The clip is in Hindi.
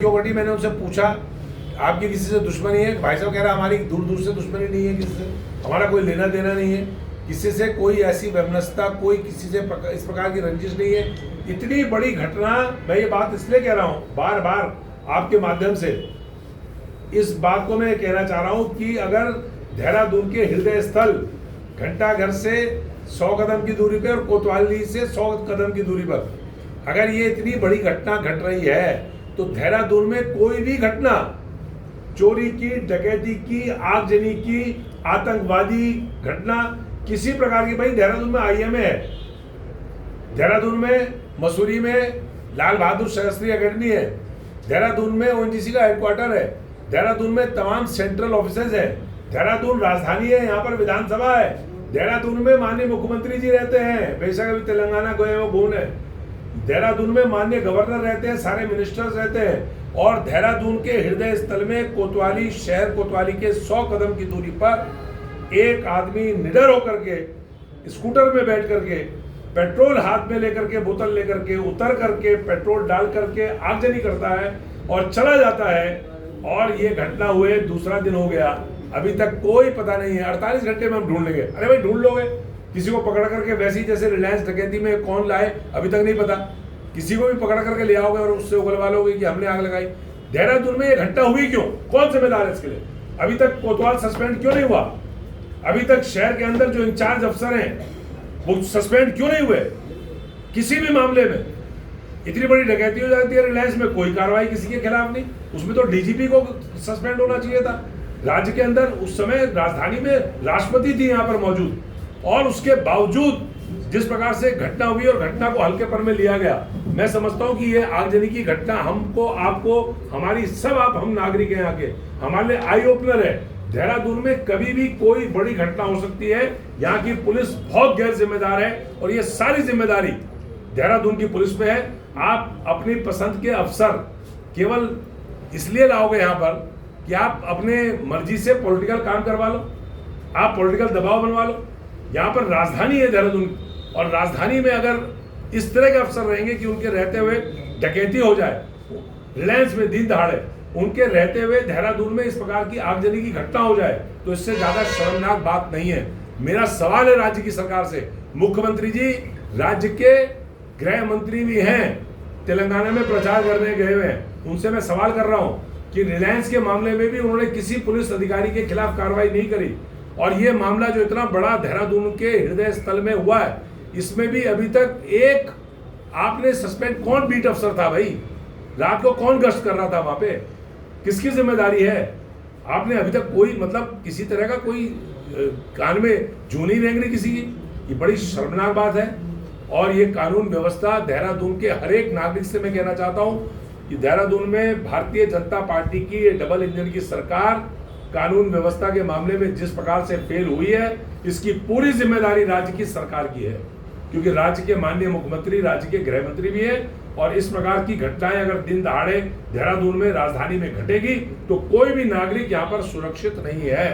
सिक्योरिटी मैंने उनसे पूछा आपकी किसी से दुश्मनी है? भाई साहब कह रहा हमारी दूर दूर से दुश्मनी नहीं है, किसी से हमारा कोई लेना देना नहीं है, किसी से कोई ऐसी वैमनस्यता, कोई किसी से इस प्रकार की रंजिश नहीं है। इतनी बड़ी घटना, मैं ये बात इसलिए कह रहा हूँ बार बार आपके माध्यम से, इस बात को मैं कहना चाह रहा हूँ कि अगर देहरादून के हृदय स्थल घंटाघर से 100 कदम की दूरी पर और कोतवाली से 100 कदम की दूरी पर अगर ये इतनी बड़ी घटना घट रही है, तो देहरादून में कोई भी घटना चोरी की, डकैती की, आगजनी की, आतंकवादी घटना किसी प्रकार की, भाई देहरादून में आईएमए है, देहरादून में मसूरी में लाल बहादुर शास्त्री एकेडमी है, देहरादून में ओएनजीसी का हेडक्वार्टर है, देहरादून में तमाम सेंट्रल ऑफिसेज है, देहरादून राजधानी है, यहाँ पर विधानसभा है, देहरादून में माननीय मुख्यमंत्री जी रहते हैं, बेशक अभी तेलंगाना गए वो गून है, देहरादून में माननीय गवर्नर रहते हैं, सारे मिनिस्टर्स रहते हैं, और देहरादून के हृदय स्थल में कोतवाली शहर, कोतवाली के 100 कदम की दूरी पर एक आदमी निडर होकर के स्कूटर में बैठ करके, पेट्रोल हाथ में लेकर के, बोतल लेकर के, उतर करके पेट्रोल डाल करके आगजनी करता है और चला जाता है। और ये घटना हुए दूसरा दिन हो गया, अभी तक कोई पता नहीं है। 48 घंटे में हम ढूंढ लेंगे। अरे भाई ढूंढ लोगे, किसी को पकड़ करके वैसी जैसे रिलायंस डकैती में कौन लाए अभी तक नहीं पता, किसी को भी पकड़ करके ले आओगे और उससे उगलवा लोगे कि हमने आग लगाई। देहरादून में ये घटना हुई क्यों, कौन जिम्मेदार है इसके लिए? अभी तक कोतवाल सस्पेंड क्यों नहीं हुआ? अभी तक शहर के अंदर जो इंचार्ज अफसर हैं वो सस्पेंड क्यों नहीं हुए? किसी भी मामले में इतनी बड़ी डकैती हो जाती है रिलायंस में, कोई कार्रवाई किसी के खिलाफ नहीं। उसमें तो डीजीपी को सस्पेंड होना चाहिए था। राज्य के अंदर उस समय राजधानी में राष्ट्रपति थी यहाँ पर मौजूद, और उसके बावजूद जिस प्रकार से घटना हुई और घटना को हल्केपन में लिया गया, मैं समझता हूं कि ये आगजनी की घटना हमको, आपको, हमारी हम नागरिक हैं यहाँ के, हमारे लिए आई ओपनर है। देहरादून में कभी भी कोई बड़ी घटना हो सकती है, यहाँ की पुलिस बहुत गैर जिम्मेदार है और ये सारी जिम्मेदारी देहरादून की पुलिस पे है। आप अपनी पसंद के अफसर केवल इसलिए लाओगे यहाँ पर कि आप अपने मर्जी से पॉलिटिकल काम करवा लो, आप पॉलिटिकल दबाव बनवा लो। यहाँ पर राजधानी है देहरादून, और राजधानी में अगर इस तरह के अफसर रहेंगे कि उनके रहते हुए डकैती हो जाए, रिलायंस में दिन दहाड़े उनके रहते हुए देहरादून में इस प्रकार की आगजनी की घटना हो जाए, तो इससे ज्यादा शर्मनाक बात नहीं है। मेरा सवाल है राज्य की सरकार से, मुख्यमंत्री जी राज्य के गृह मंत्री भी हैं, तेलंगाना में प्रचार करने गए हुए हैं, उनसे मैं सवाल कर रहा हूं कि रिलायंस के मामले में भी उन्होंने किसी पुलिस अधिकारी के खिलाफ कार्रवाई नहीं करी, और ये मामला जो इतना बड़ा देहरादून के हृदय स्थल में हुआ है, इसमें भी अभी तक एक आपने सस्पेंड, कौन बीट अफसर था भाई, रात को कौन गश्त कर रहा था वहां पे, किसकी जिम्मेदारी है? आपने अभी तक कोई मतलब किसी तरह का कोई कान में जू नहीं रेंगनी किसी की। ये बड़ी शर्मनाक बात है, और ये कानून व्यवस्था देहरादून के हर एक नागरिक से मैं कहना चाहता हूं कि देहरादून में भारतीय जनता पार्टी की ये डबल इंजन की सरकार कानून व्यवस्था के मामले में जिस प्रकार से फेल हुई है, इसकी पूरी जिम्मेदारी राज्य की सरकार की है, क्योंकि राज्य के माननीय मुख्यमंत्री राज्य के गृह मंत्री भी है। और इस प्रकार की घटनाएं अगर दिन दहाड़े देहरादून में, राजधानी में घटेगी, तो कोई भी नागरिक यहाँ पर सुरक्षित नहीं है।